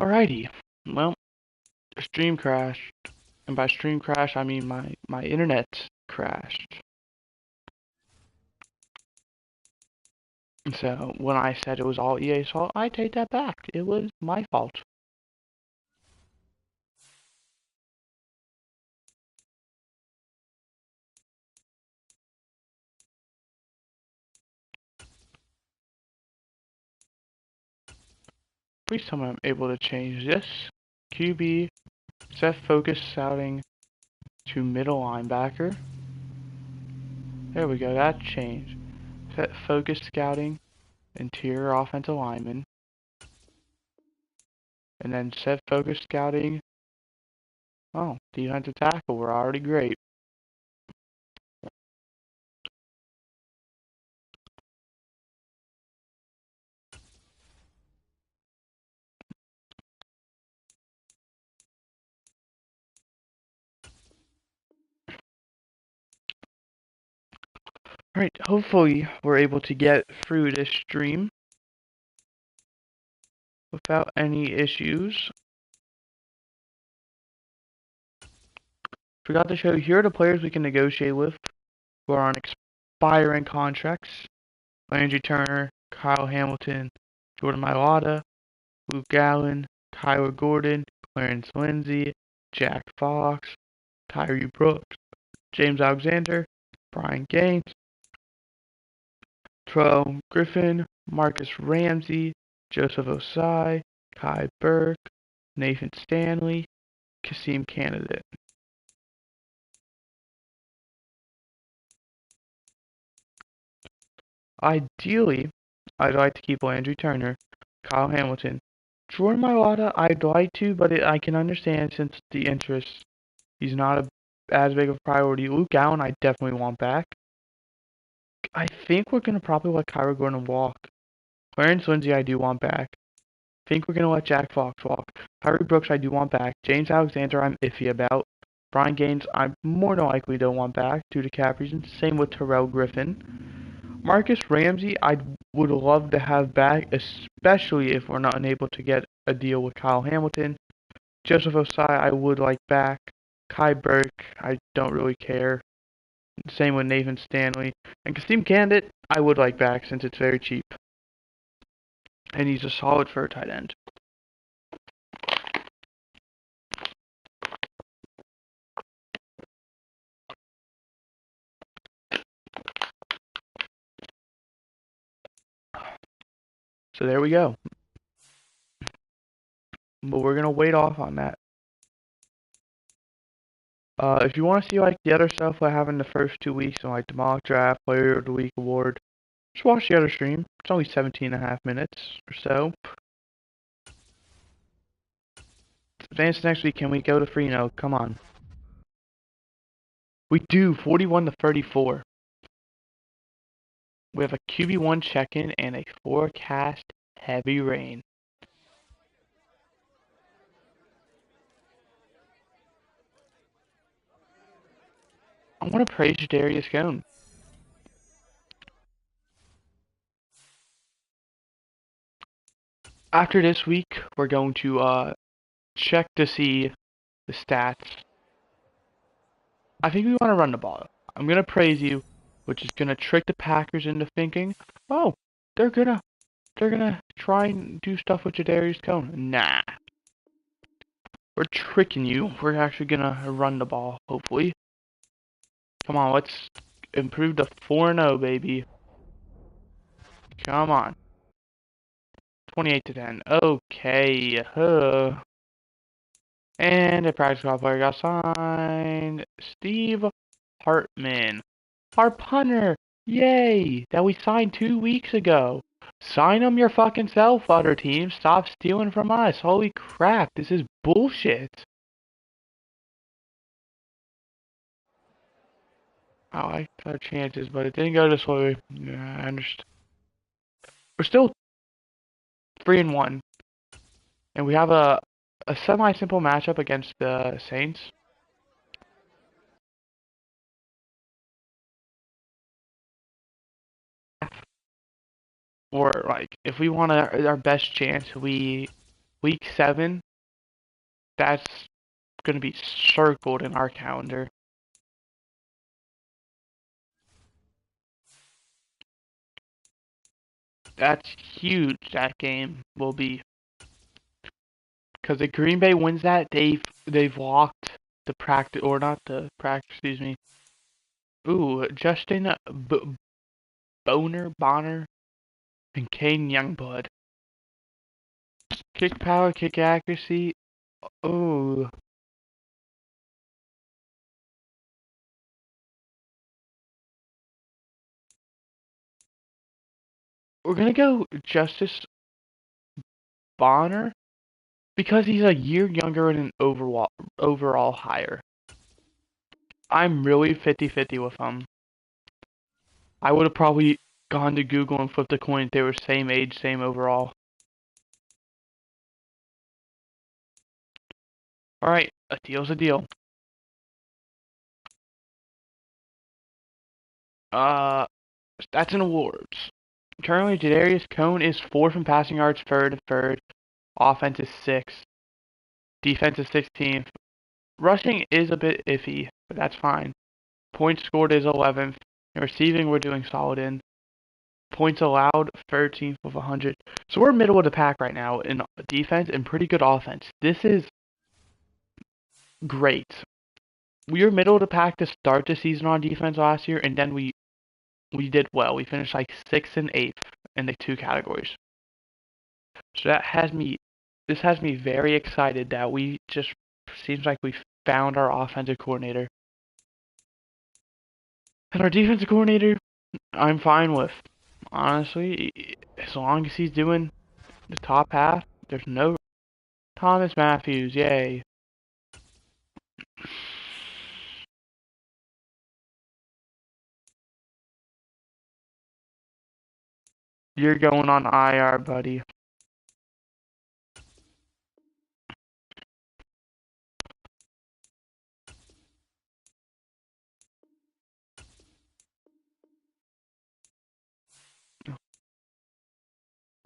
Alrighty. Well, the stream crashed. And by stream crash, I mean my internet crashed. So when I said it was all EA's fault, I take that back. It was my fault. Please tell me I'm able to change this. QB, set focus scouting to middle linebacker. There we go, that changed. Set focus scouting, interior offensive lineman. And then set focus scouting. Oh, defensive tackle, we're already great. Alright, hopefully we're able to get through this stream without any issues. Forgot to show you, here are the players we can negotiate with who are on expiring contracts. Landry Turner, Kyle Hamilton, Jordan Mailata, Luke Gallen, Kyler Gordon, Clarence Lindsey, Jack Fox, Tyree Brooks, James Alexander, Brian Gaines, Terrell Griffin, Marcus Ramsey, Joseph Osai, Kai Burke, Nathan Stanley, Kasim Candidate. Ideally, I'd like to keep Landry Turner, Kyle Hamilton. Jordan Mailata, I'd like to, but I can understand since the interest. He's not as big of a priority. Luke Allen, I definitely want back. I think we're going to probably let Kyra Gordon walk. Clarence Lindsey, I do want back. I think we're going to let Jack Fox walk. Tyree Brooks, I do want back. James Alexander, I'm iffy about. Brian Gaines, I more than likely don't want back due to cap reasons. Same with Terrell Griffin. Marcus Ramsey, I would love to have back, especially if we're not unable to get a deal with Kyle Hamilton. Joseph Osai, I would like back. Kai Burke, I don't really care. Same with Nathan Stanley. And Kasim Candidate, I would like back since it's very cheap. And he's a solid for a tight end. So there we go. But we're going to wait off on that. If you want to see like the other stuff I have in the first 2 weeks, like the mock draft, player of the week award, just watch the other stream. It's only 17.5 minutes or so. Advance next week. Can we go to Freno? Come on. We do. 41 to 34. We have a QB1 check-in and a forecast heavy rain. I want to praise Darius Cone. After this week, we're going to check to see the stats. I think we want to run the ball. I'm going to praise you, which is going to trick the Packers into thinking, oh, they're gonna try and do stuff with Jadarius Cone. Nah. We're tricking you. We're actually going to run the ball, hopefully. Come on, let's improve to 4-0, baby. Come on. 28 to 10. Okay. And a practice squad player got signed. Steve Hartman. Our punter. Yay. That we signed 2 weeks ago. Sign him your fucking self, other teams. Stop stealing from us. Holy crap. This is bullshit. I liked our chances, but it didn't go this way. Yeah, I understand. We're still 3-1. And we have a semi-simple matchup against the Saints. Or, like, if we want our best chance, we Week 7, that's going to be circled in our calendar. That's huge, that game will be. Because if Green Bay wins that, they've locked the practice, or not the practice, excuse me. Ooh, Justin Bonner, and Kane Youngblood. Kick power, kick accuracy. Ooh. We're gonna go Justice Bonner because he's a year younger and an overall higher. I'm really 50-50 with him. I would have probably gone to Google and flipped a coin if they were same age, same overall. Alright, a deal's a deal. Stats and awards. Currently, Jadarius Cone is 4th in passing yards, 3rd, 3rd. Offense is 6th. Defense is 16th. Rushing is a bit iffy, but that's fine. Points scored is 11th. And receiving, we're doing solid in. Points allowed, 13th with 100. So we're middle of the pack right now in defense and pretty good offense. This is great. We were middle of the pack to start the season on defense last year, and then we did well. We finished like 6th and 8th in the 2 categories. So this has me very excited that we just seems like we found our offensive coordinator. And our defensive coordinator, I'm fine with. Honestly, as long as he's doing the top half, there's no Thomas Matthews, yay. You're going on IR, buddy.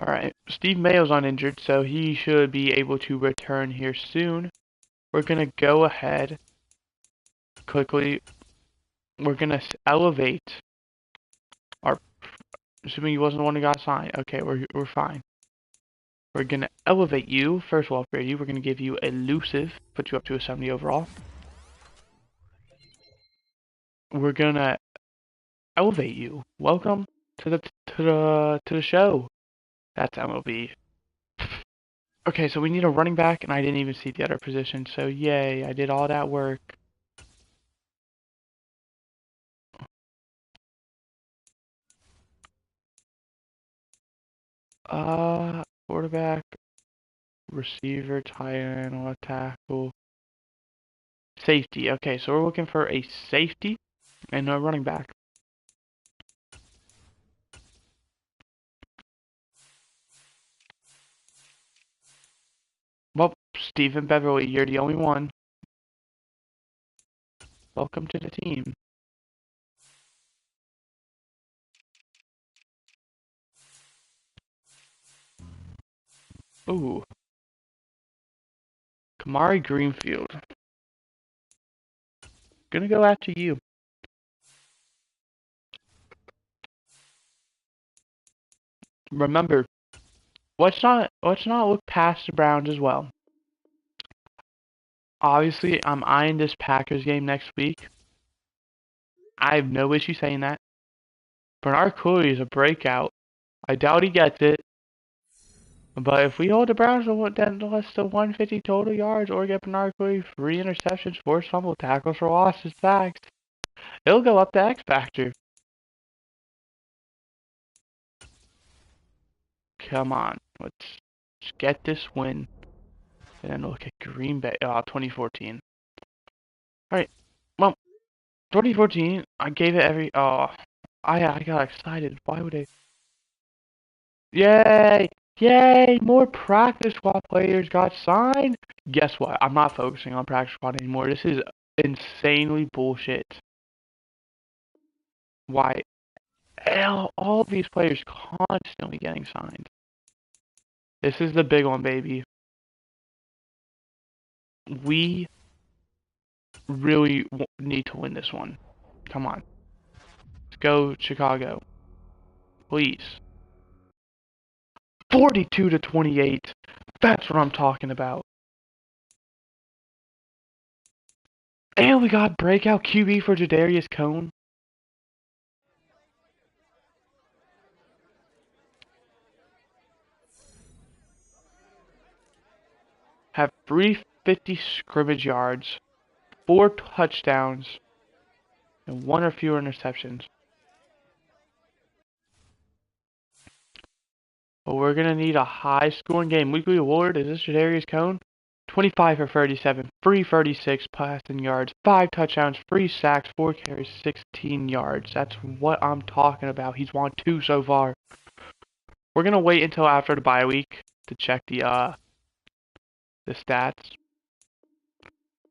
Alright, Steve Mayo's uninjured, so he should be able to return here soon. We're going to go ahead quickly. We're going to elevate our, assuming he wasn't the one who got signed. Okay, we're fine. We're going to elevate you. First, we'll upgrade you. We're going to give you elusive, put you up to a 70 overall. We're going to elevate you. Welcome to the show. That's MLB. Okay, so we need a running back, and I didn't even see the other position, so yay, I did all that work. Quarterback, receiver, tight end, left tackle, safety. Okay, so we're looking for a safety and a running back. Well, Stephen Beverly, you're the only one. Welcome to the team. Ooh. Kamari Greenfield. Gonna go after you. Remember, let's not look past the Browns as well. Obviously, I'm eyeing this Packers game next week. I have no issue saying that. Bernard Curry is a breakout. I doubt he gets it. But if we hold the Browns to less than 150 total yards or get Bernard Curry 3 interceptions, 4 fumble tackles for losses, sacks, it'll go up to X Factor. Come on, let's get this win. And then look at Green Bay, 2014. Alright, well, 2014, I gave it I got excited. Why would I? Yay! Yay! More practice squad players got signed. Guess what? I'm not focusing on practice squad anymore. This is insanely bullshit. Why? All of these players constantly getting signed. This is the big one, baby. we really need to win this one. Come on. Let's go, Chicago. Please. 42-28. That's what I'm talking about. And we got breakout QB for Jadarius Cone. Have 350 scrimmage yards, 4 touchdowns, and 1 or fewer interceptions. But we're going to need a high-scoring game. Weekly award, is this Jadarius Cone? 25 for 37, 336 passing yards, 5 touchdowns, 3 sacks, 4 carries, 16 yards. That's what I'm talking about. He's won 2 so far. We're going to wait until after the bye week to check the stats.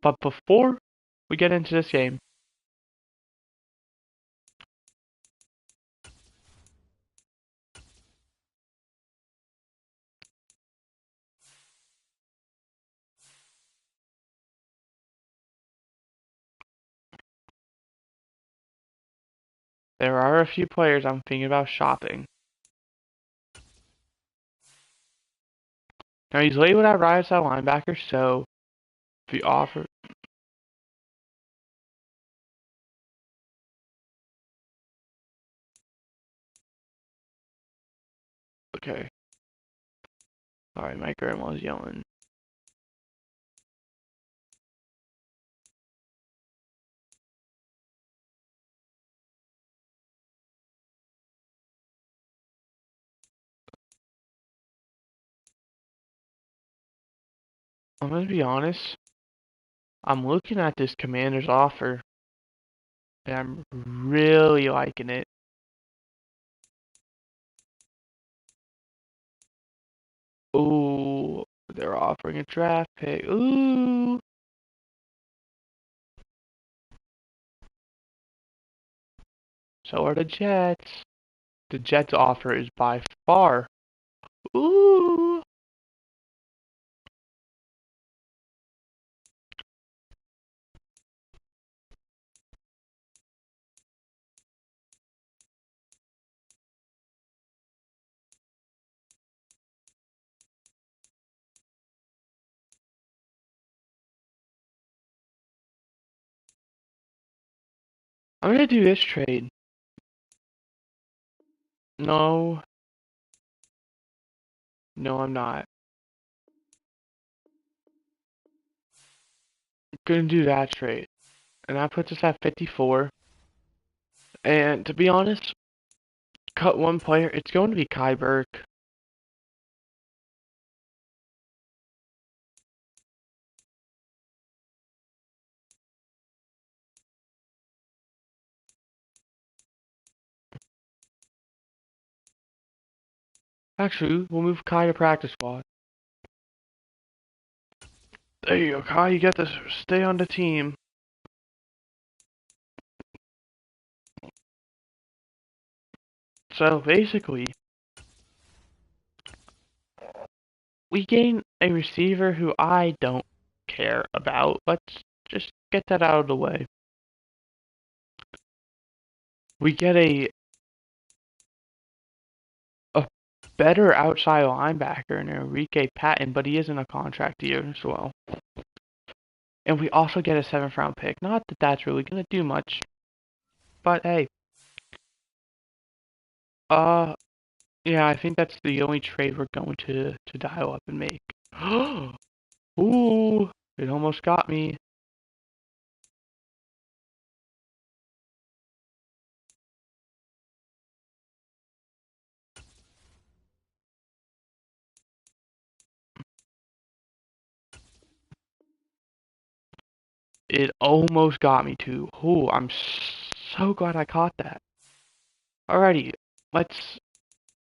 But before we get into this game, there are a few players I'm thinking about shopping. Now he's labeled at right side linebacker, so if you offer... Okay. Sorry, my grandma's yelling. I'm gonna be honest. I'm looking at this Commander's offer, and I'm really liking it. Ooh, they're offering a draft pick. Ooh. So are the Jets. The Jets' offer is by far. Ooh. I'm gonna do this trade. No. No, I'm not. I'm gonna do that trade. And that puts us at 54. And to be honest, cut one player. It's going to be Kai Burke. Actually, we'll move Kai to practice squad. There you go, Kai. You get to stay on the team. So basically, we gain a receiver who I don't care about. Let's just get that out of the way. We get a better outside linebacker in Enrique Patton, but he is in a contract year as well. And we also get a 7th round pick. Not that that's really going to do much, but hey. Yeah, I think that's the only trade we're going to dial up and make. Ooh, it almost got me. It almost got me too. Ooh, I'm so glad I caught that. Alrighty, let's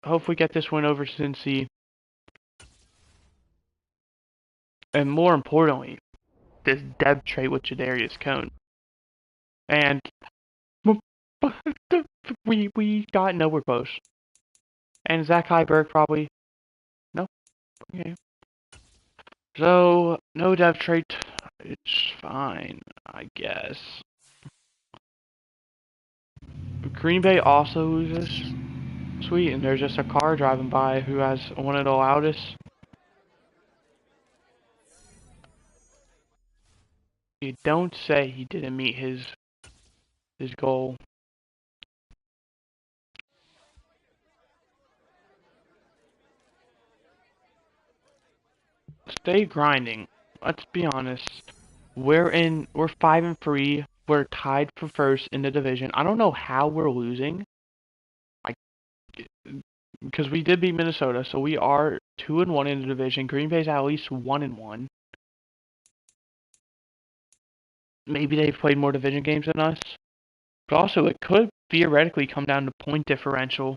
hopefully get this one over Cincy. And more importantly, this depth trade with Jadarius Cone. And we got nowhere close. And Zach Heiberg probably. Nope. Okay. So, no depth trait It's fine, I guess. Green Bay also loses. Sweet, and there's just a car driving by who has one of the loudest. You don't say he didn't meet his goal. Stay grinding. Let's be honest. We're 5-3. We're tied for first in the division. I don't know how we're losing. I because we did beat Minnesota, so we are 2-1 in the division. Green Bay's at least 1-1. Maybe they've played more division games than us. But also, it could theoretically come down to point differential.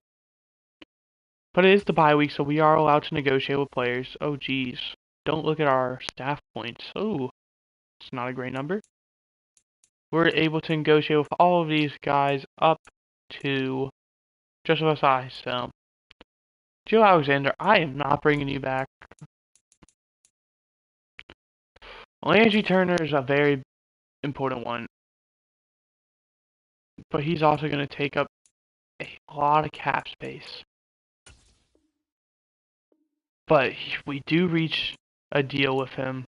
But it is the bye week, so we are allowed to negotiate with players. Oh, geez. Don't look at our staff points. Oh, it's not a great number. We're able to negotiate with all of these guys up to just about size. So, Joe Alexander, I am not bringing you back. Landry Turner is a very important one. But he's also going to take up a lot of cap space. But we do reach a deal with him.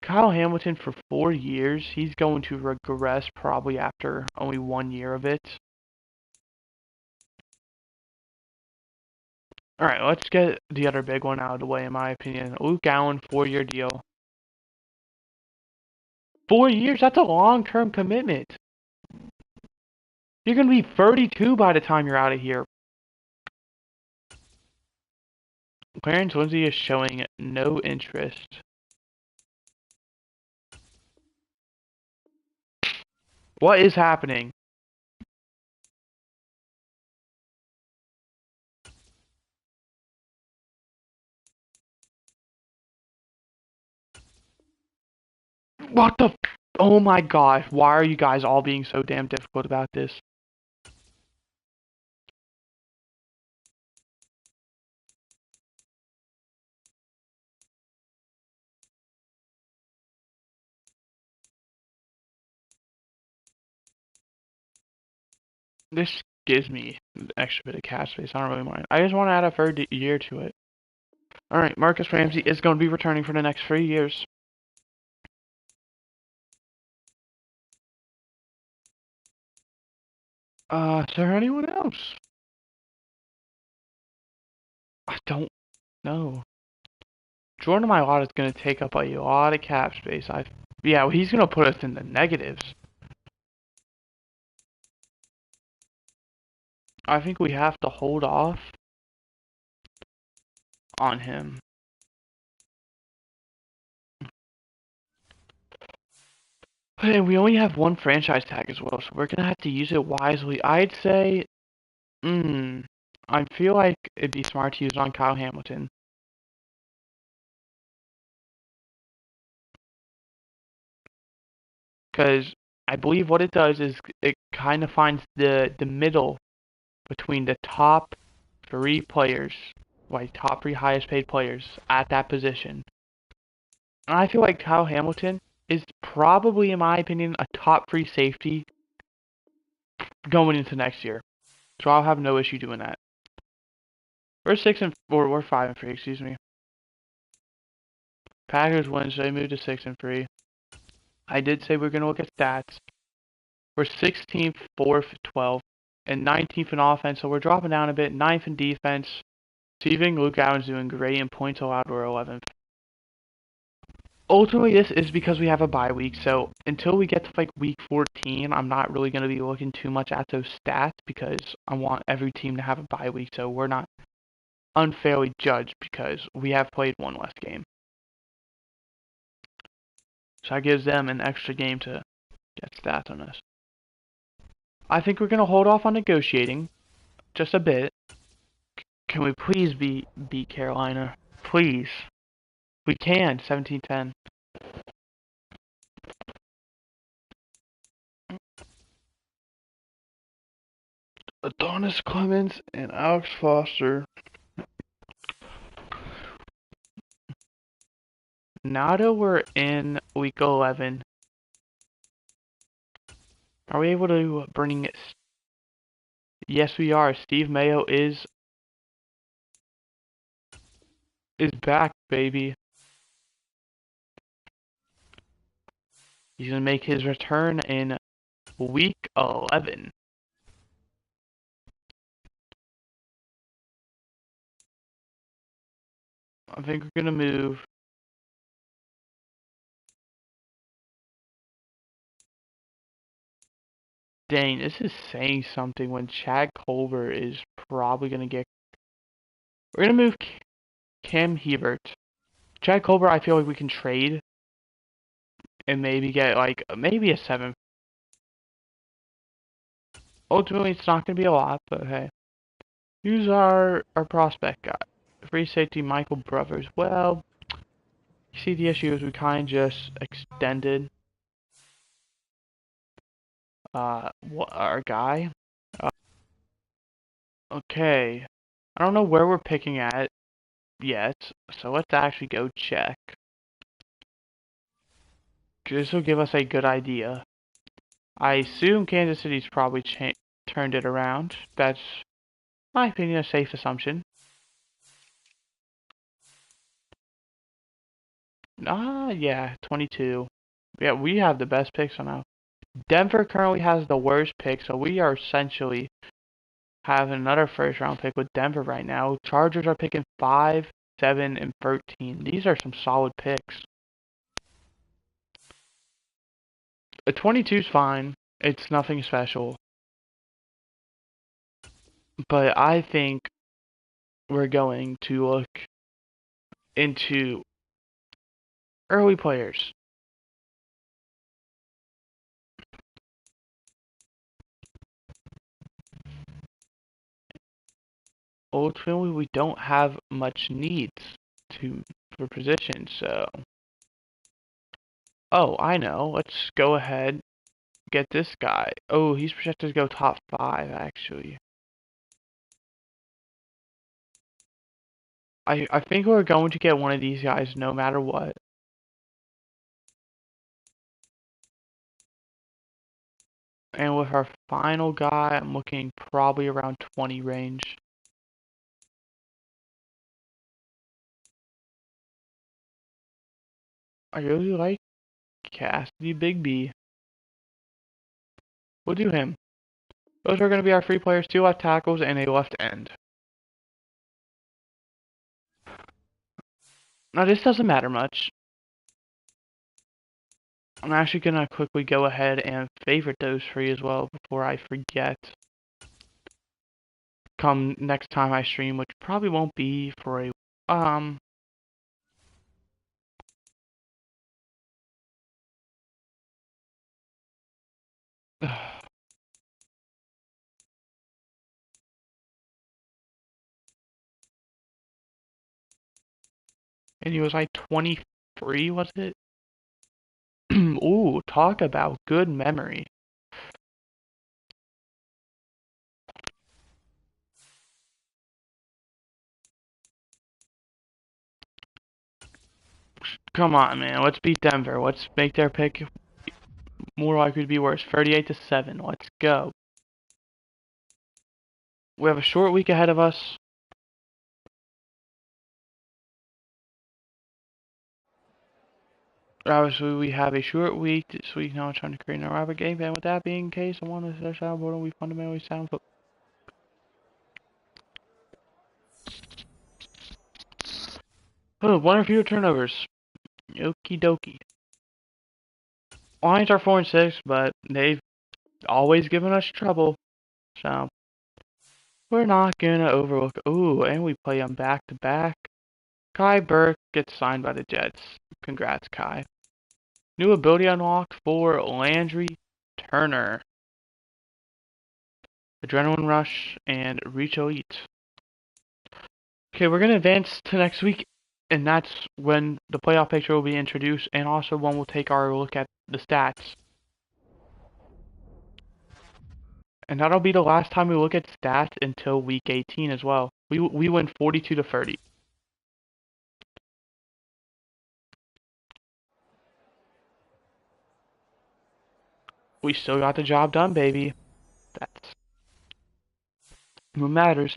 Kyle Hamilton for 4 years, he's going to regress probably after only 1 year of it. Alright, let's get the other big one out of the way in my opinion. Luke Allen, 4-year deal. 4 years? That's a long-term commitment. You're going to be 32 by the time you're out of here. Clarence Lindsey is showing no interest. What is happening? What the? Oh my gosh, why are you guys all being so damn difficult about this? This gives me an extra bit of cap space. I don't really mind. I just want to add a third year to it. Alright, Marcus Ramsey is going to be returning for the next 3 years. Is there anyone else? I don't know. Jordan Mailata is going to take up a lot of cap space. Yeah, he's going to put us in the negatives. I think we have to hold off on him. But we only have one franchise tag as well, so we're going to have to use it wisely. I'd say, I feel like it'd be smart to use it on Kyle Hamilton. Because I believe what it does is it kind of finds the middle between the top 3 players, like top 3 highest paid players at that position. And I feel like Kyle Hamilton is probably, in my opinion, a top 3 safety going into next year. So I'll have no issue doing that. We're 5-3, excuse me. Packers win, so they moved to 6-3. I did say we're gonna look at stats. We're 16th, 4th, 12th, and 19th in offense, so we're dropping down a bit. 9th in defense. Receiving, Luke Allen's doing great, and points allowed, we're 11th. Ultimately, this is because we have a bye week, so until we get to like week 14, I'm not really going to be looking too much at those stats because I want every team to have a bye week, so we're not unfairly judged because we have played one less game. So that gives them an extra game to get stats on us. I think we're going to hold off on negotiating just a bit. Can we please beat Carolina? Please. We can, 17-10. Adonis Clemens and Alex Foster. Now that we're in week 11, are we able to bring it? Yes, we are. Steve Mayo is back, baby. He's gonna make his return in week 11. I think we're gonna move. Dang, this is saying something when Chad Culver is probably gonna get. We're gonna move Cam Hebert. Chad Culver, I feel like we can trade and maybe get like maybe a 7. Ultimately, it's not gonna be a lot, but hey. Who's our prospect guy? Free safety Michael Brothers. Well, you see the issue is we kind of just extended our guy. Uh, okay, I don't know where we're picking at yet, so let's actually go check. This will give us a good idea. I assume Kansas City's probably turned it around. That's, in my opinion, a safe assumption. Yeah, 22. Yeah, we have the best picks on now. Denver currently has the worst pick, so we are essentially having another first round pick with Denver right now. Chargers are picking 5, 7, and 13. These are some solid picks. A 22 is fine. It's nothing special. But I think we're going to look into early players. Ultimately, we don't have much needs for positions, so. Oh, I know. Let's go ahead get this guy. Oh, he's projected to go top 5, actually. I think we're going to get one of these guys no matter what. And with our final guy, I'm looking probably around 20 range. I really like Cassidy Big B. We'll do him. Those are going to be our 3 players, 2 left tackles, and a left end. Now, this doesn't matter much. I'm actually going to quickly go ahead and favorite those 3 as well before I forget. Come next time I stream, which probably won't be for a... And he was like 23, was it? Ooh, talk about good memory. Come on, man. Let's beat Denver. Let's make their pick more likely to be worse. 38-7. Let's go. We have a short week ahead of us. Obviously, we have a short week this week. Now I'm trying to create an elaborate game plan. With that being the case, I want to search out what we fundamentally sound. Oh, 1 or fewer turnovers. Okie dokie. Lions are 4-6, but they've always given us trouble. So we're not gonna overlook. Ooh, and we play them back to back. Kai Burke gets signed by the Jets. Congrats, Kai. New ability unlocked for Landry Turner. Adrenaline Rush and Reach Elite. Okay, we're going to advance to next week, and that's when the playoff picture will be introduced, and also when we'll take our look at the stats. And that'll be the last time we look at stats until week 18 as well. We win 42-30. we still got the job done, baby. That's what matters.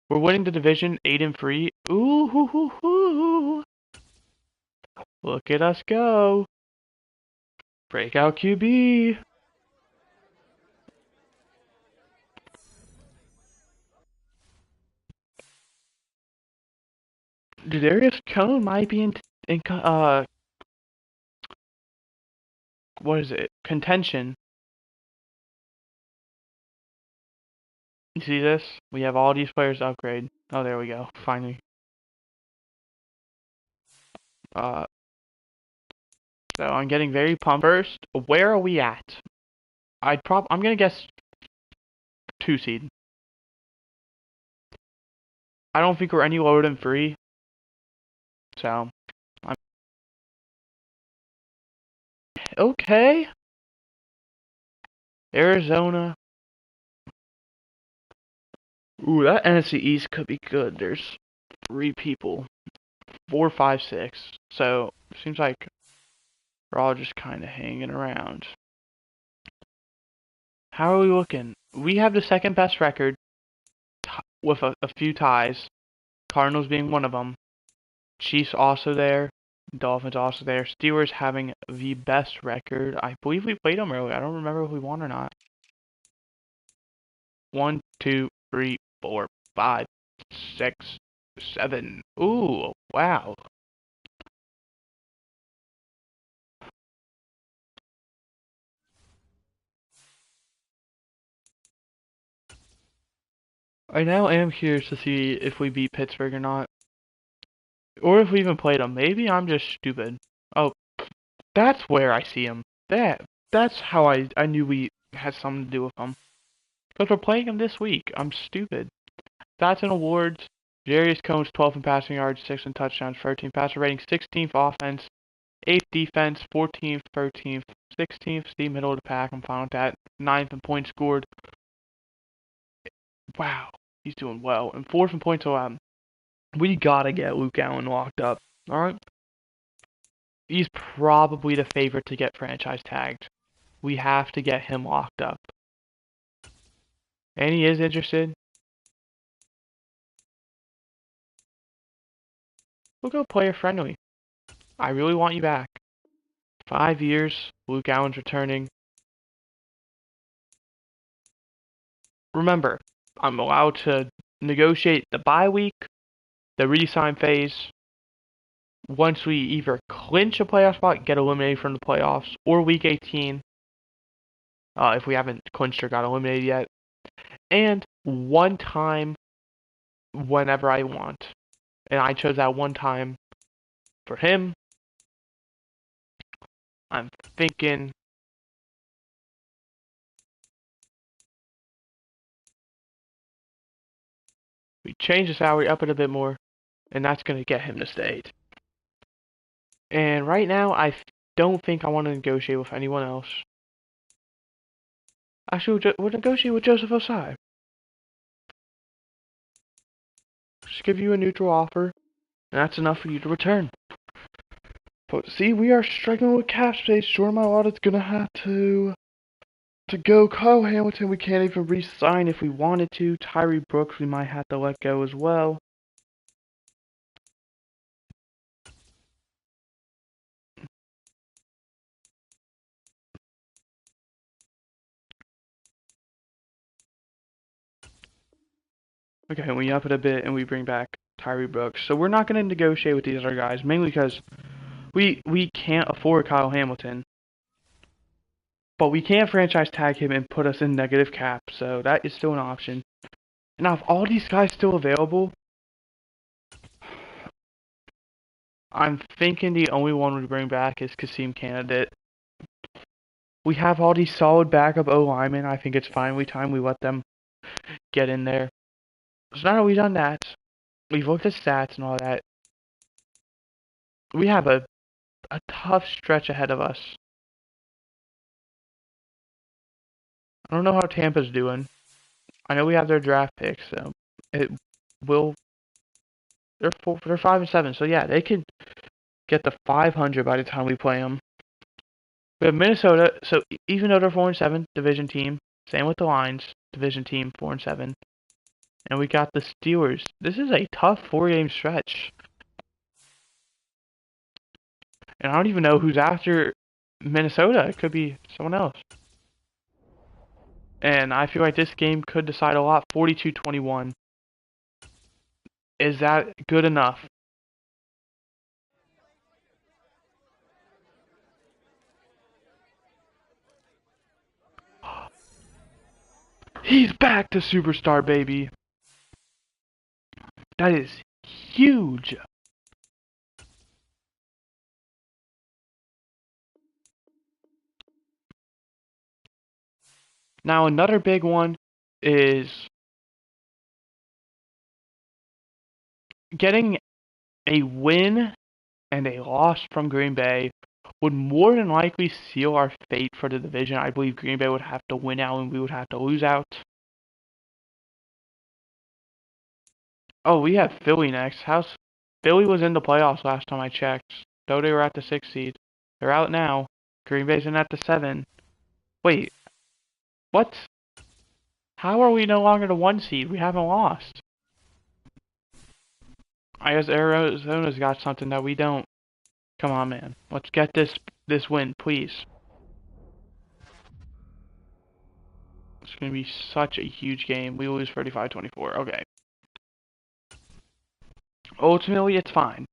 We're winning the division 8-3. Ooh, hoo, hoo, hoo. Look at us go. Breakout QB. Darius Cone might be in what is it? Contention. You see this? We have all these players to upgrade. Oh, there we go. Finally. Uh, so I'm getting very pumped. First, where are we at? I'm gonna guess 2 seed. I don't think we're any lower than 3. So, I'm okay. Arizona. Ooh, that NFC East could be good. There's 3 people. 4, 5, 6. So, seems like we're all just kind of hanging around. How are we looking? We have the second best record with a few ties. Cardinals being one of them. Chiefs also there. Dolphins also there. Steelers having the best record. I believe we played them earlier. I don't remember if we won or not. 1, 2, 3, 4, 5, 6, 7. Ooh, wow. I now am curious to see if we beat Pittsburgh or not. Or if we even played them. Maybe I'm just stupid. Oh, that's where I see them. That's how I knew we had something to do with them. Because we're playing them this week. I'm stupid. Stats and awards. Jarius Combs, 12th in passing yards, 6th in touchdowns, 13th passer rating, 16th offense, 8th defense, 14th, 13th, 16th, Steve middle of the pack. I'm fine with that. 9th in points scored. Wow, he's doing well. And 4th in points allowed. We gotta get Luke Allen locked up. Alright? He's probably the favorite to get franchise tagged. We have to get him locked up. And he is interested. We'll go player friendly. I really want you back. 5 years, Luke Allen's returning. Remember, I'm allowed to negotiate the bye week, the re-sign phase. Once we either clinch a playoff spot, get eliminated from the playoffs, or week 18, if we haven't clinched or got eliminated yet. And one time whenever I want. And I chose that one time for him. I'm thinking we change the salary up it a bit more, and that's going to get him to stay. And right now, I don't think I want to negotiate with anyone else. Actually, we'll negotiate with Joseph Ossai. Just give you a neutral offer, and that's enough for you to return. But see, we are struggling with cap space. Jordan Mailata's gonna have to go. Kyle Hamilton, we can't even re-sign if we wanted to. Tyree Brooks, we might have to let go as well. Okay, we up it a bit and we bring back Tyree Brooks. So we're not going to negotiate with these other guys, mainly because we can't afford Kyle Hamilton. But we can't franchise tag him and put us in negative cap, so that is still an option. Now, if all these guys still available, I'm thinking the only one we bring back is Kasim Candidate. We have all these solid backup O linemen. I think it's finally time we let them get in there. So now that we've done that, we've looked at stats and all that. We have a tough stretch ahead of us. I don't know how Tampa's doing. I know we have their draft picks, so it will. They're 5-7, so yeah, they could get the 500 by the time we play them. We have Minnesota, so even though they're 4-7, division team. Same with the Lions, division team, 4-7. And we got the Steelers. This is a tough 4-game stretch. And I don't even know who's after Minnesota. It could be someone else. And I feel like this game could decide a lot. 42-21. Is that good enough? He's back to superstar, baby. That is huge. Now another big one is getting a win and a loss from Green Bay would more than likely seal our fate for the division. I believe Green Bay would have to win out and we would have to lose out. Oh, we have Philly next. Philly was in the playoffs last time I checked, though they were at the 6th seed. They're out now. Green Bay's in at the 7. Wait, what? How are we no longer the 1 seed? We haven't lost. I guess Arizona's got something that we don't. Come on, man. Let's get this win, please. It's going to be such a huge game. We lose 35-24. Okay. Ultimately, it's fine.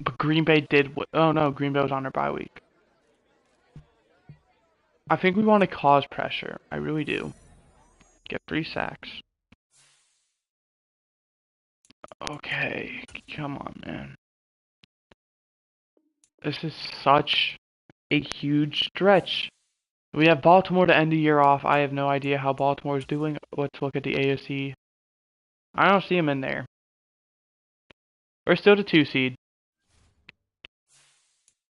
But Green Bay did. Oh no, Green Bay was on their bye week. I think we want to cause pressure. I really do. Get 3 sacks. Okay, come on, man. This is such a huge stretch. We have Baltimore to end the year off. I have no idea how Baltimore is doing. Let's look at the AFC. I don't see them in there. We're still the 2 seed.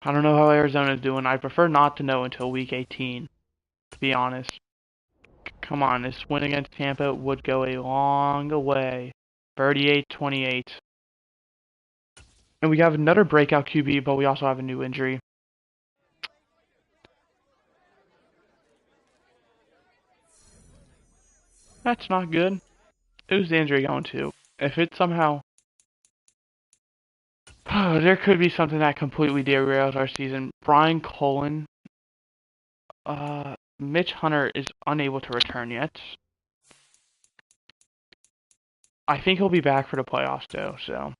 I don't know how Arizona's doing. I prefer not to know until week 18, to be honest. Come on, this win against Tampa would go a long way. 38-28. And we have another breakout QB, but we also have a new injury. That's not good. Who's the injury going to? If it somehow... there could be something that completely derails our season. Brian Cullen. Mitch Hunter is unable to return yet. I think he'll be back for the playoffs, though, so...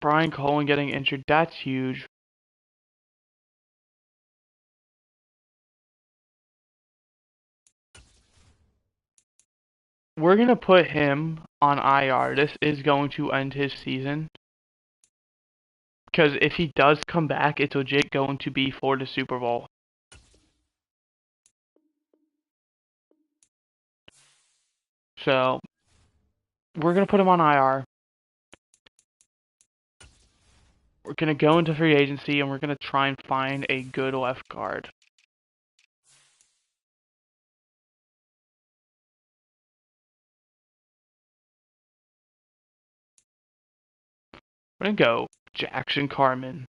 Brian Cullen getting injured, that's huge. We're going to put him on IR. This is going to end his season. Because if he does come back, it's legit going to be for the Super Bowl. So, we're going to put him on IR. We're going to go into free agency, and we're going to try and find a good left guard. We're going to go Jackson Carman.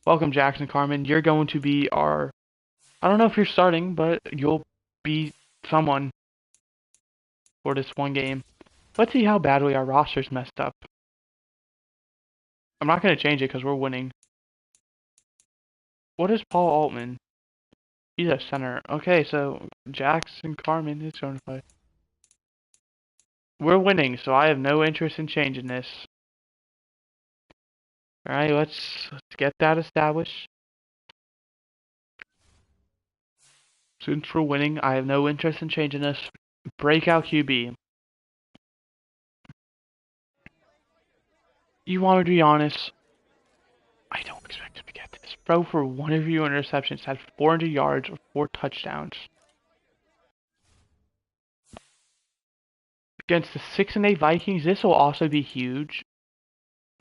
Welcome, Jackson Carman. You're going to be our... I don't know if you're starting, but you'll be someone for this one game. Let's see how badly our roster's messed up. I'm not going to change it because we're winning. What is Paul Altman? He's a center. Okay, so Jackson Carman is going to play. We're winning, so I have no interest in changing this. Alright, let's get that established. Since we're winning, I have no interest in changing this. Breakout QB. You want me to be honest? I don't expect him to get this. Bro, for one of your interceptions, had 400 yards or 4 touchdowns. Against the 6-8 Vikings, this will also be huge.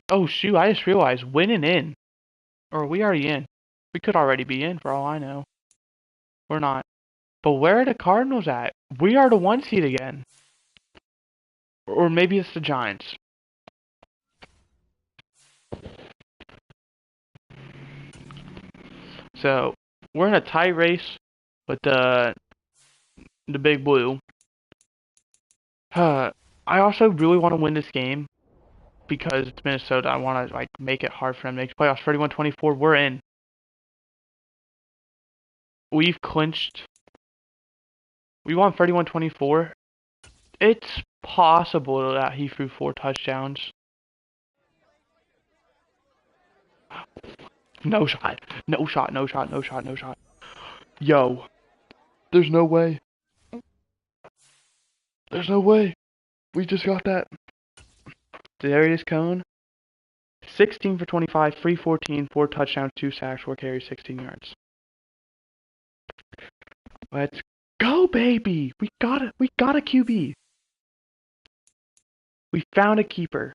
Oh shoot, I just realized, winning in. Or are we already in? We could already be in, for all I know. We're not. But where are the Cardinals at? We are the 1 seed again. Or maybe it's the Giants. So we're in a tight race with the big blue. I also really want to win this game because it's Minnesota. I want to make it hard for them to make playoffs. 31-24, we're in. We've clinched. We won 31-24. It's possible that he threw 4 touchdowns. No shot. No shot. No shot. No shot. No shot. Yo. There's no way. There's no way. We just got that. Darius Cone. 16 for 25, 314, 4 touchdowns, 2 sacks, 4 carries, 16 yards. Let's go, baby! We got it. We got a QB. We found a keeper.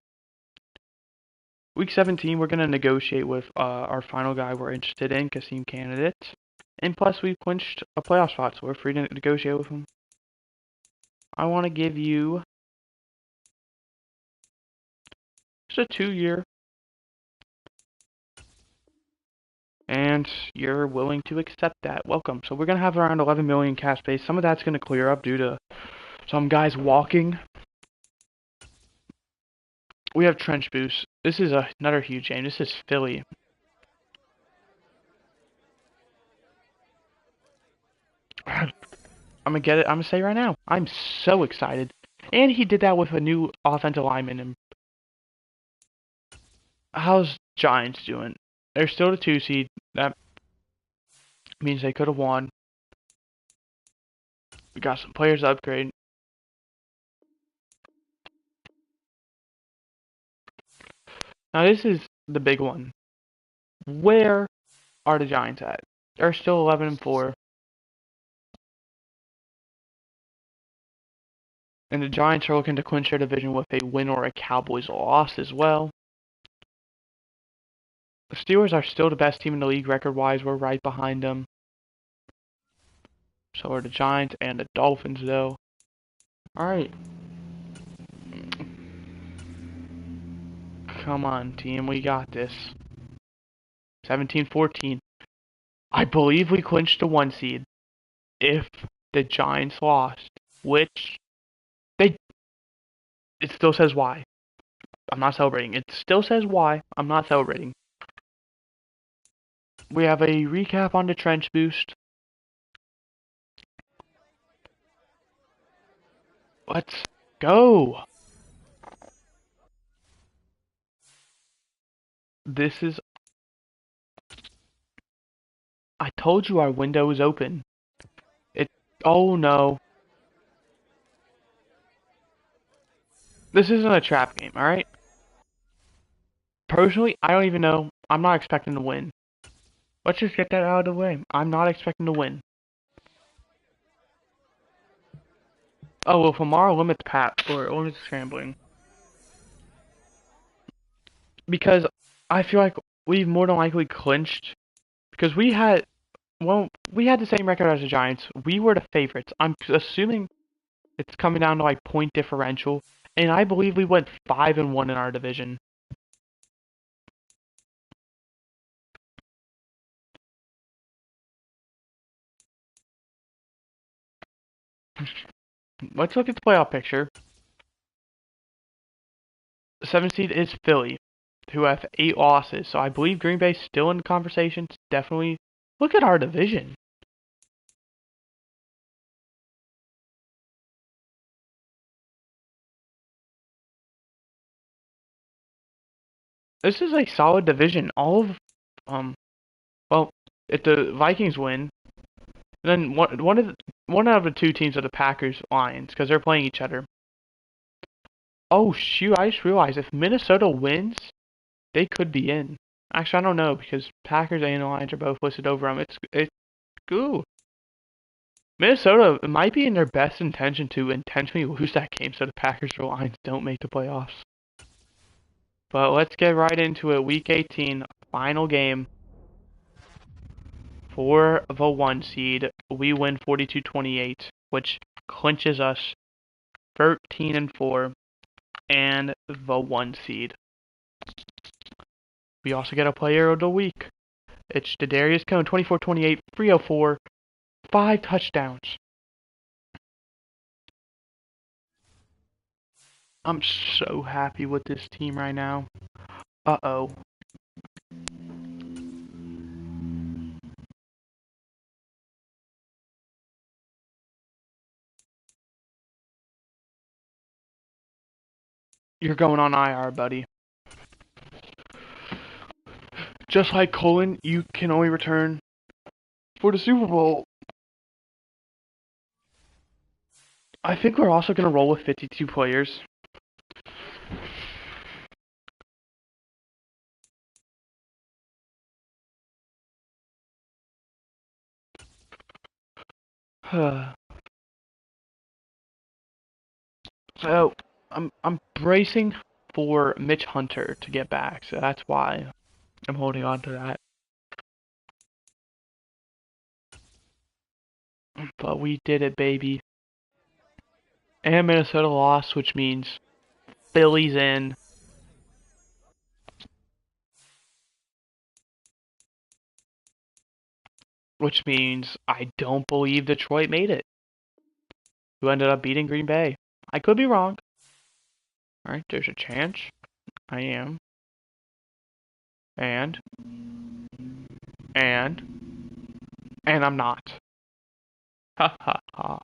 Week 17, we're going to negotiate with our final guy we're interested in, Kasim Candidate. And plus, we clinched a playoff spot, so we're free to negotiate with him. I want to give you just a 2-year. And you're willing to accept that. Welcome. So we're going to have around 11 million cash base. Some of that's going to clear up due to some guys walking. We have Trench Boost. This is another huge game. This is Philly. I'm going to get it. I'm going to say right now. I'm so excited. And he did that with a new offensive lineman. And how's Giants doing? They're still the 2 seed. That means they could have won. We got some players to upgrade. Now this is the big one. Where are the Giants at? They're still 11-4. And the Giants are looking to clinch their division with a win or a Cowboys loss as well. The Steelers are still the best team in the league record-wise. We're right behind them. So are the Giants and the Dolphins, though. Alright. Come on, team. We got this. 17-14. I believe we clinched the 1 seed. If the Giants lost. Which it still says why. I'm not celebrating. It still says why. I'm not celebrating. We have a recap on the Trench Boost. Let's go. This is... I told you our window is open. Oh no. This isn't a trap game, alright? Personally, I don't even know. I'm not expecting to win. Let's just get that out of the way. I'm not expecting to win. Oh, well, Famara limits or limits scrambling. Because I feel like we've more than likely clinched. Because we had the same record as the Giants. We were the favorites. I'm assuming it's coming down to like point differential. And I believe we went 5-1 in our division. Let's look at the playoff picture. The 7th seed is Philly, who have 8 losses. So I believe Green Bay's still in the conversation. Definitely. Look at our division. This is a solid division. All of, well, if the Vikings win, then one of the 2 teams are the Packers Lions because they're playing each other. Oh shoot! I just realized if Minnesota wins, they could be in. Actually, I don't know because Packers and the Lions are both listed over them. It's ooh. Minnesota might be in their best intention to intentionally lose that game so the Packers or Lions don't make the playoffs. But let's get right into it. Week 18, final game. For the 1 seed, we win 42-28, which clinches us 13-4 and the 1 seed. We also get a player of the week. It's Darius Cone, 24-28, 304, 5 touchdowns. I'm so happy with this team right now. Uh-oh. You're going on IR, buddy. Just like Colin, you can only return for the Super Bowl. I think we're also going to roll with 52 players. So, I'm bracing for Mitch Hunter to get back, so that's why I'm holding on to that. But we did it, baby. And Minnesota lost, which means Philly's in. Which means I don't believe Detroit made it. Who ended up beating Green Bay. I could be wrong. Alright, there's a chance. I am. And I'm not. Ha ha ha.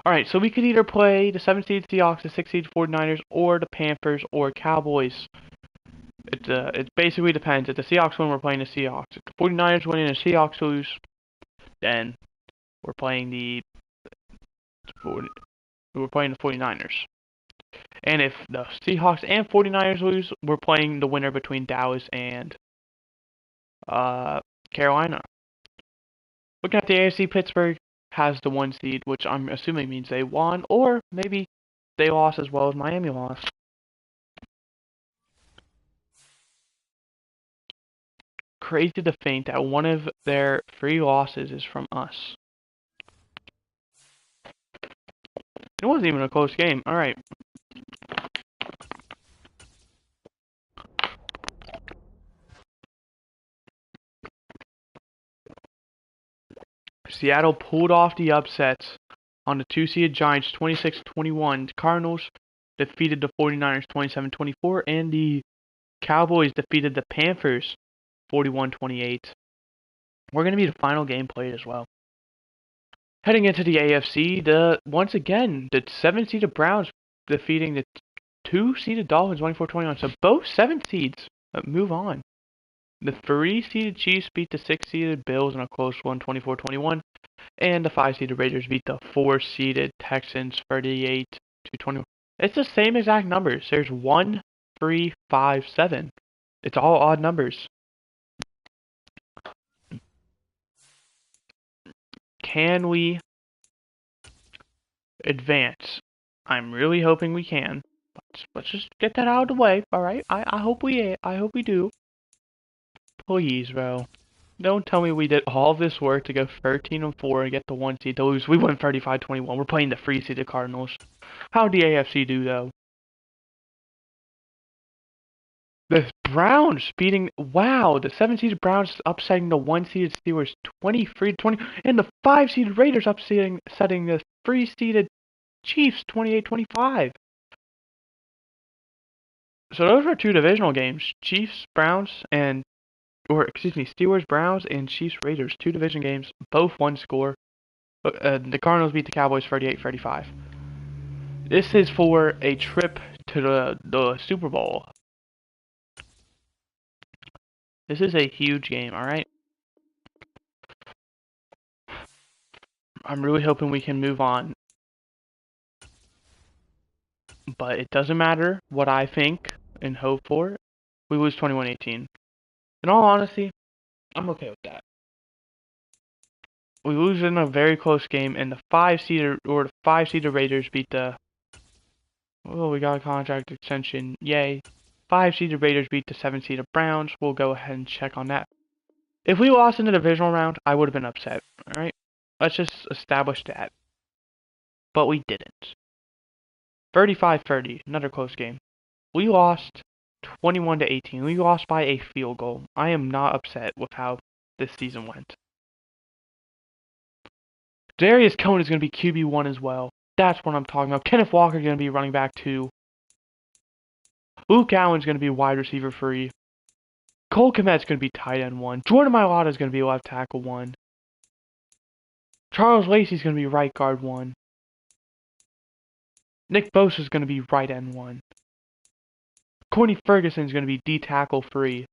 Alright, so we could either play the 7 seed Seahawks, the 6 seed 49ers, or the Panthers, or Cowboys. It basically depends. If the Seahawks win, we're playing the Seahawks. If the 49ers win and the Seahawks lose, then we're playing the 49ers. And if the Seahawks and 49ers lose, we're playing the winner between Dallas and Carolina. Looking at the AFC, Pittsburgh has the 1 seed, which I'm assuming means they won, or maybe they lost as well as Miami lost. Crazy to think that one of their 3 losses is from us. It wasn't even a close game. Alright. Seattle pulled off the upsets on the 2-seeded Giants 26-21. The Cardinals defeated the 49ers 27-24, and the Cowboys defeated the Panthers 41-28. We're going to be the final game played as well. Heading into the AFC, once again, the 7-seeded Browns defeating the 2-seeded Dolphins 24-21. So both 7 seeds move on. The 3-seeded Chiefs beat the 6-seeded Bills in a close one, 24-21. And the 5-seeded Raiders beat the 4-seeded Texans 38-21. It's the same exact numbers. There's 1, 3, 5, 7. It's all odd numbers. Can we advance? I'm really hoping we can. Let's just get that out of the way, alright? I hope we do. Please, bro. Don't tell me we did all this work to go 13-4 and get the 1 seed to lose. We went 35-21. We're playing the 3-seeded Cardinals. How'd the AFC do, though? The Browns beating, wow, the 7-seeded Browns upsetting the 1-seeded Steelers 23-20, and the 5-seeded Raiders setting the 3-seeded Chiefs 28-25. So those were 2 divisional games. Steelers, Browns, and Chiefs, Raiders. 2 division games, both 1 score. The Cardinals beat the Cowboys 38-35. This is for a trip to the Super Bowl. This is a huge game, alright? I'm really hoping we can move on. But it doesn't matter what I think and hope for. We lose 21-18. In all honesty, I'm okay with that. We lose in a very close game, and the 5-seeded Raiders beat the... Oh, we got a contract extension. Yay. 5-seeded Raiders beat the 7-seeded Browns. We'll go ahead and check on that. If we lost in the divisional round, I would have been upset. Alright? Let's just establish that. But we didn't. 35-30. Another close game. We lost 21-18. We lost by a field goal. I am not upset with how this season went. Darius Cone is going to be QB1 as well. That's what I'm talking about. Kenneth Walker is going to be running back 2. Luke Allen is going to be wide receiver 3. Cole Kmet is going to be tight end 1. Jordan Mailata is going to be left tackle 1. Charles Lacey is going to be right guard 1. Nick Bosa is going to be right end 1. Courtney Ferguson is going to be D tackle 3.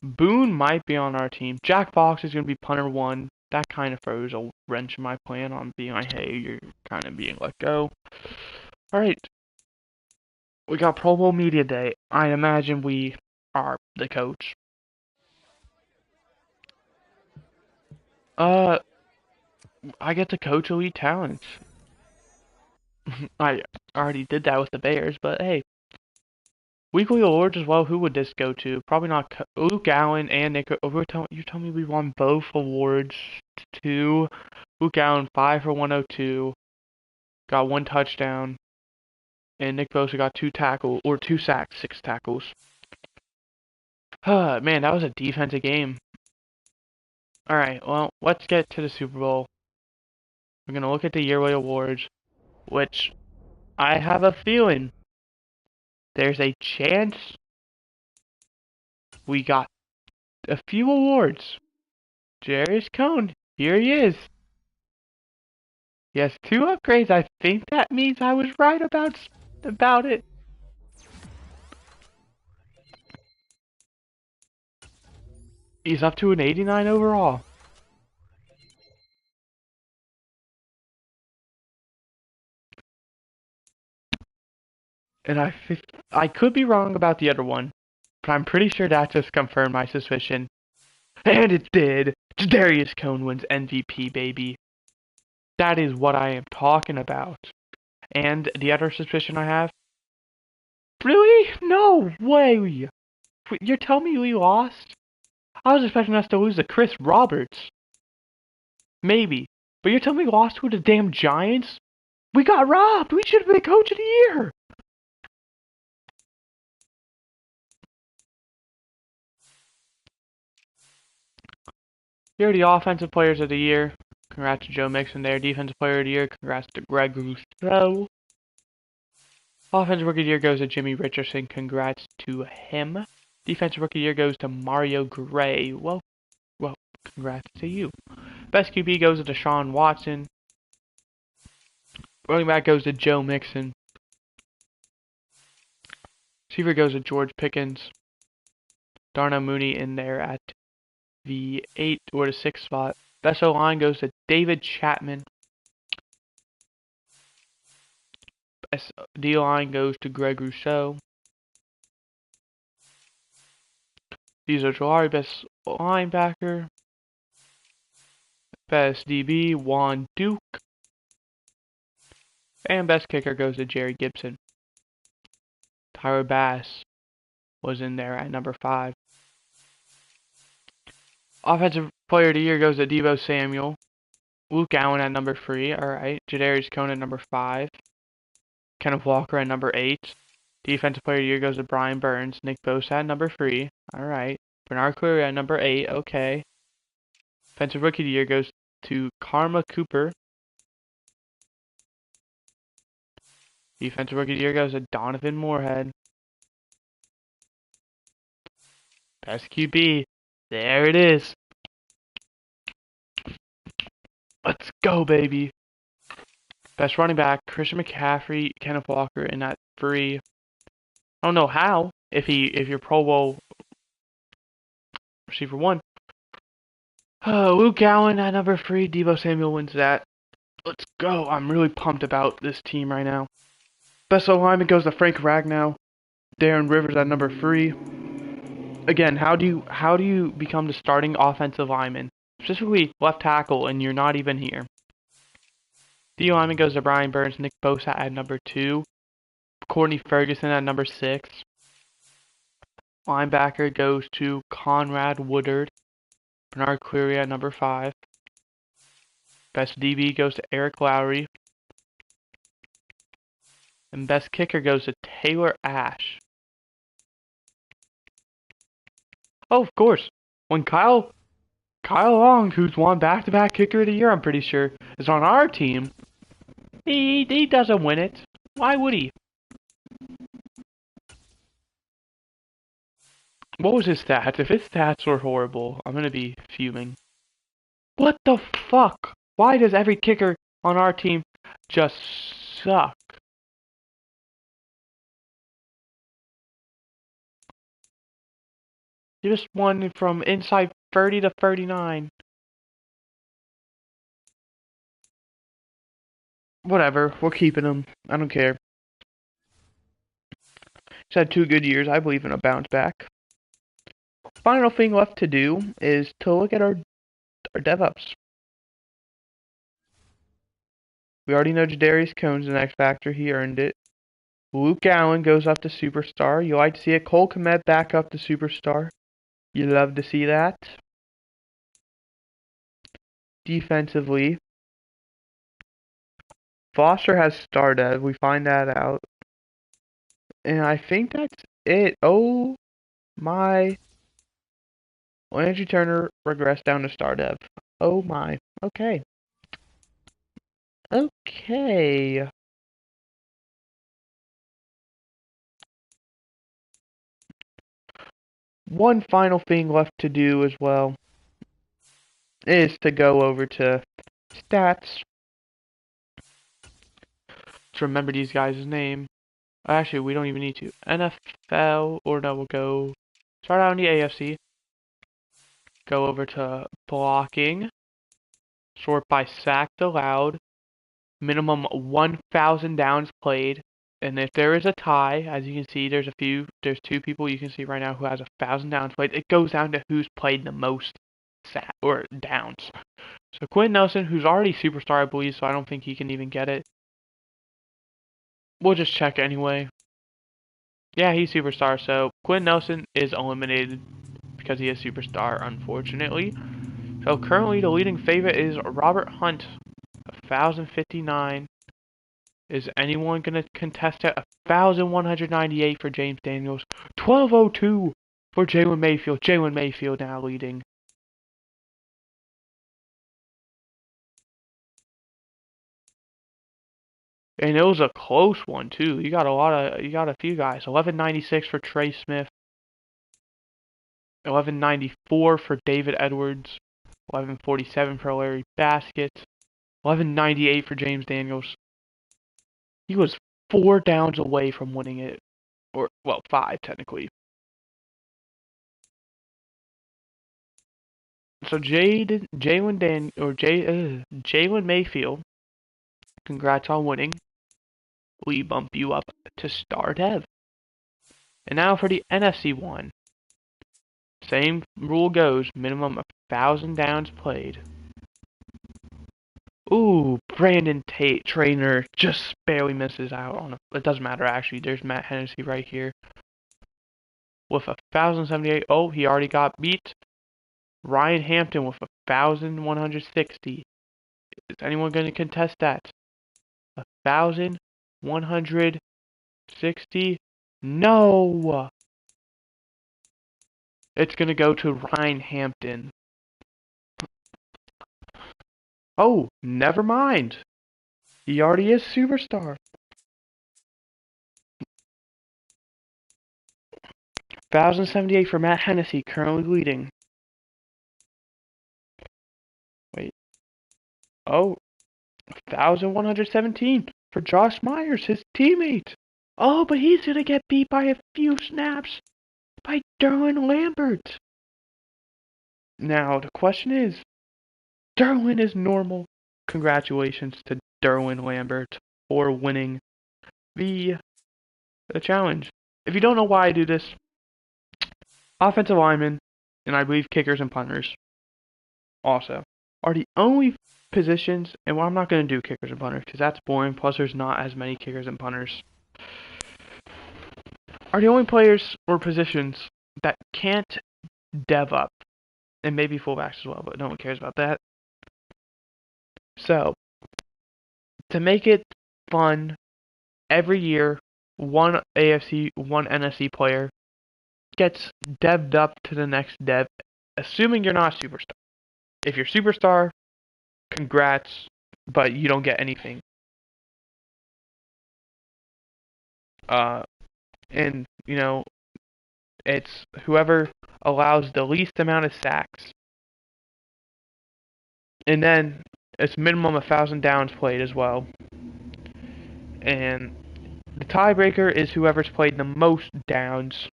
Boone might be on our team. Jack Fox is going to be punter 1. That kind of throws a wrench in my plan on being like, hey, you're kind of being let go. Alright. We got Pro Bowl Media Day. I imagine we are the coach. I get to coach elite talents. I already did that with the Bears, but hey. Weekly awards as well, who would this go to? Probably not Luke Allen and Nick. You're telling me we won both awards too? Luke Allen, 5 for 102. Got 1 touchdown. And Nick Bosa got 2 sacks, 6 tackles. Man, that was a defensive game. Alright, well, let's get to the Super Bowl. We're going to look at the yearly awards, which I have a feeling there's a chance we got a few awards. Darius Cone, here he is. He has 2 upgrades. I think that means I was right about it. He's up to an 89 overall. And I could be wrong about the other one, but I'm pretty sure that just confirmed my suspicion. And it did. Darius Cone wins MVP, baby. That is what I am talking about. And the other suspicion I have? Really? No way! You're telling me we lost? I was expecting us to lose to Chris Roberts. Maybe. But you're telling me we lost to the damn Giants? We got robbed! We should have been coach of the year! Here are the offensive players of the year. Congrats to Joe Mixon there. Defensive player of the year. Congrats to Greg Rousseau. Offensive rookie of the year goes to Jimmy Richardson. Congrats to him. Defensive rookie of the year goes to Mario Gray. Well, congrats to you. Best QB goes to Deshaun Watson. Running back goes to Joe Mixon. Receiver goes to George Pickens. Darnell Mooney in there at the 8 or the 6 spot. Best O-line goes to David Chapman. Best D-line goes to Greg Rousseau. These are Jolari, best linebacker. Best DB, Juan Duke. And best kicker goes to Jerry Gibson. Tyler Bass was in there at number 5. Offensive player of the year goes to Deebo Samuel. Luke Allen at number 3. Alright. Jadarius Cone at number 5. Kenneth Walker at number 8. Defensive player of the year goes to Brian Burns. Nick Bosa at number 3. Alright. Bernard Cleary at number 8. Okay. Defensive rookie of the year goes to Karma Cooper. Defensive rookie of the year goes to Donovan Moorhead. Best QB. There it is. Let's go, baby. Best running back, Christian McCaffrey, Kenneth Walker in that 3. I don't know how, if you're Pro Bowl receiver 1. Luke Allen at number 3, Deebo Samuel wins that. Let's go. I'm really pumped about this team right now. Best alignment goes to Frank Ragnow. Darren Rivers at number 3. Again, how do you become the starting offensive lineman? Specifically left tackle, and you're not even here. D lineman goes to Brian Burns, Nick Bosa at number 2. Courtney Ferguson at number 6. Linebacker goes to Conrad Woodard. Bernard Cleary at number 5. Best DB goes to Eric Lowry. And best kicker goes to Taylor Ash. Oh, of course. When Kyle Long, who's won back-to-back kicker of the year, I'm pretty sure, is on our team, he doesn't win it. Why would he? What was his stats? If his stats were horrible, I'm gonna be fuming. What the fuck? Why does every kicker on our team just suck? He just won from inside 30 to 39. Whatever, we're keeping him. I don't care. He's had 2 good years. I believe in a bounce back. Final thing left to do is to look at our DevUps. We already know Jadarius Cone's an X Factor. He earned it. Luke Allen goes up to Superstar. You like to see it. Cole Kmet back up to Superstar. You love to see that. Defensively, Foster has Star Dev. We find that out. And I think that's it. Oh my. Landry Turner regressed down to Star Dev. Oh my. Okay. Okay. One final thing left to do as well is to go over to stats. To remember these guys' name. Actually, we don't even need to. NFL, or no, we'll go start out in the AFC. Go over to blocking. Sort by sacked allowed. Minimum 1,000 downs played. And if there is a tie, as you can see, there's 2 people you can see right now who has 1,000 downs played. It goes down to who's played the most downs. So Quinn Nelson, who's already Superstar, I believe, so I don't think he can even get it. We'll just check anyway. Yeah, he's Superstar, so Quinn Nelson is eliminated because he is Superstar, unfortunately. So currently the leading favorite is Robert Hunt, 1,059. Is anyone going to contest it? 1,198 for James Daniels. 1,202 for Jalen Mayfield. Jalen Mayfield now leading. And it was a close one too. You got a few guys. 1196 for Trey Smith. 1194 for David Edwards. 1147 for Larry Baskett. 1198 for James Daniels. He was 4 downs away from winning it. Or, well, 5 technically. So Jalen Mayfield, congrats on winning. We bump you up to Star Dev. And now for the NFC one. Same rule goes, minimum of 1,000 downs played. Ooh, Brandon Trainer just barely misses out on it doesn't matter actually. There's Matt Hennessy right here. With 1,078. Oh, he already got beat. Ryan Hampton with 1,160. Is anyone going to contest that? 1,160? No! It's going to go to Ryan Hampton. Oh, never mind. He already is Superstar. 1,078 for Matt Hennessy, currently leading. Wait. Oh, 1,117 for Josh Myers, his teammate. Oh, but he's going to get beat by a few snaps by Derwin Lambert. Now, the question is, Derwin is normal. Congratulations to Derwin Lambert for winning the challenge. If you don't know why I do this, offensive linemen, and I believe kickers and punters also, are the only positions, and well, I'm not going to do kickers and punters because that's boring, plus there's not as many kickers and punters, are the only players or positions that can't dev up, and maybe fullbacks as well, but no one cares about that. So, to make it fun, every year, one AFC, one NFC player gets devved up to the next dev, assuming you're not a superstar. If you're superstar, congrats, but you don't get anything. And it's whoever allows the least amount of sacks, and then it's minimum 1,000 downs played as well. And the tiebreaker is whoever's played the most downs.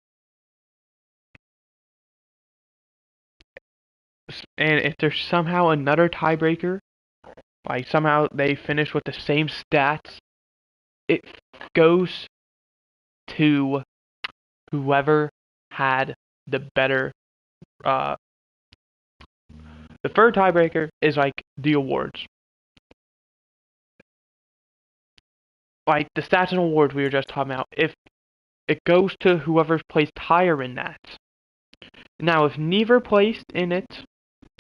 And if there's somehow another tiebreaker, like somehow they finish with the same stats, it goes to whoever had the better. The third tiebreaker is like the awards. Like the stats and awards we were just talking about. If it goes to whoever's placed higher in that. Now, if neither placed in it,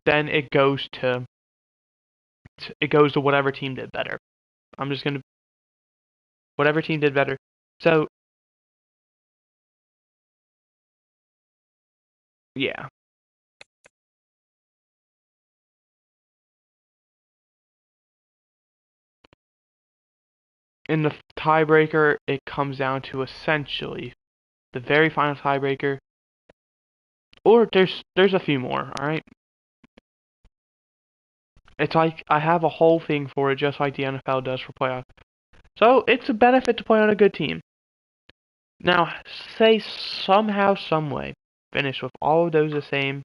then it goes to whatever team did better. I'm just gonna whatever team did better. So yeah. In the tiebreaker, it comes down to essentially the very final tiebreaker, or there's a few more. All right. It's like I have a whole thing for it, just like the NFL does for playoffs. So it's a benefit to play on a good team. Now, say somehow, some way, finish with all of those the same,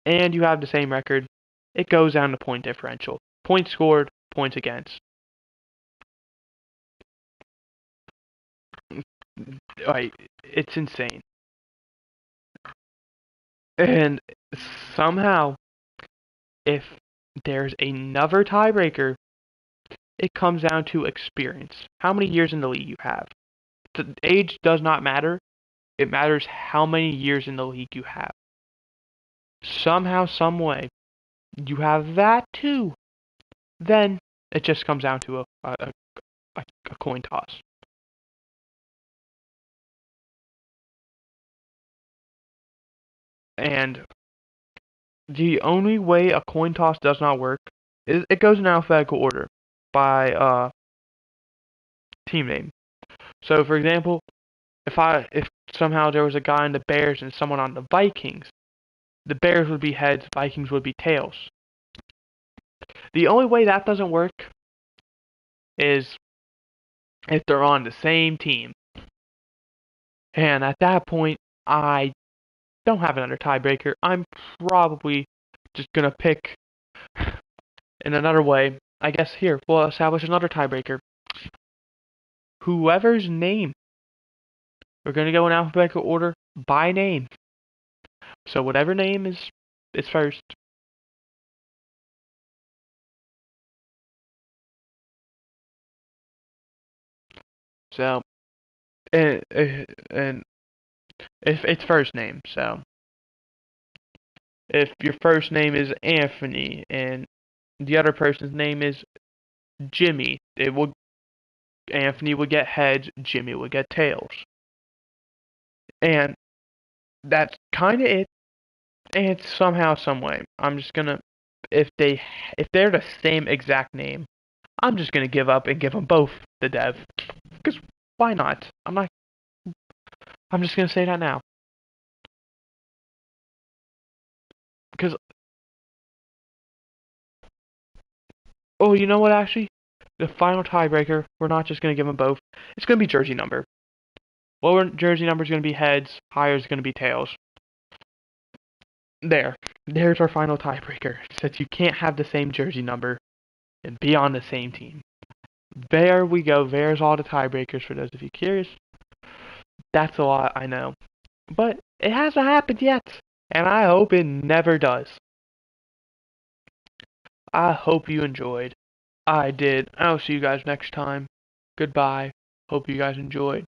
and you have the same record. It goes down to point differential. Points scored, points against. Like, it's insane. And somehow, if there's another tiebreaker, it comes down to experience. How many years in the league you have. The age does not matter. It matters how many years in the league you have. Somehow, some way, you have that too. Then it just comes down to a coin toss. And the only way a coin toss does not work is it goes in alphabetical order by team name. So, for example, if somehow there was a guy on the Bears and someone on the Vikings, the Bears would be heads, Vikings would be tails. The only way that doesn't work is if they're on the same team. And at that point, I don't have another tiebreaker. I'm probably just going to pick in another way. I guess here, we'll establish another tiebreaker. Whoever's name. We're going to go in alphabetical order by name. So whatever name is first. So, and if it's first name, so if your first name is Anthony and the other person's name is Jimmy, Anthony would get heads, Jimmy would get tails. And that's kind of it. And somehow, some way, I'm just gonna if they're the same exact name, I'm just gonna give up and give them both the dev. Because why not? I'm just gonna say that now. Because oh, you know what? Actually, the final tiebreaker, we're not just gonna give them both. It's gonna be jersey number. Lower jersey number is gonna be heads. Higher is gonna be tails. There's our final tiebreaker. Since you can't have the same jersey number and be on the same team. There we go. There's all the tiebreakers for those of you curious. That's a lot, I know. But it hasn't happened yet. And I hope it never does. I hope you enjoyed. I did. I'll see you guys next time. Goodbye. Hope you guys enjoyed.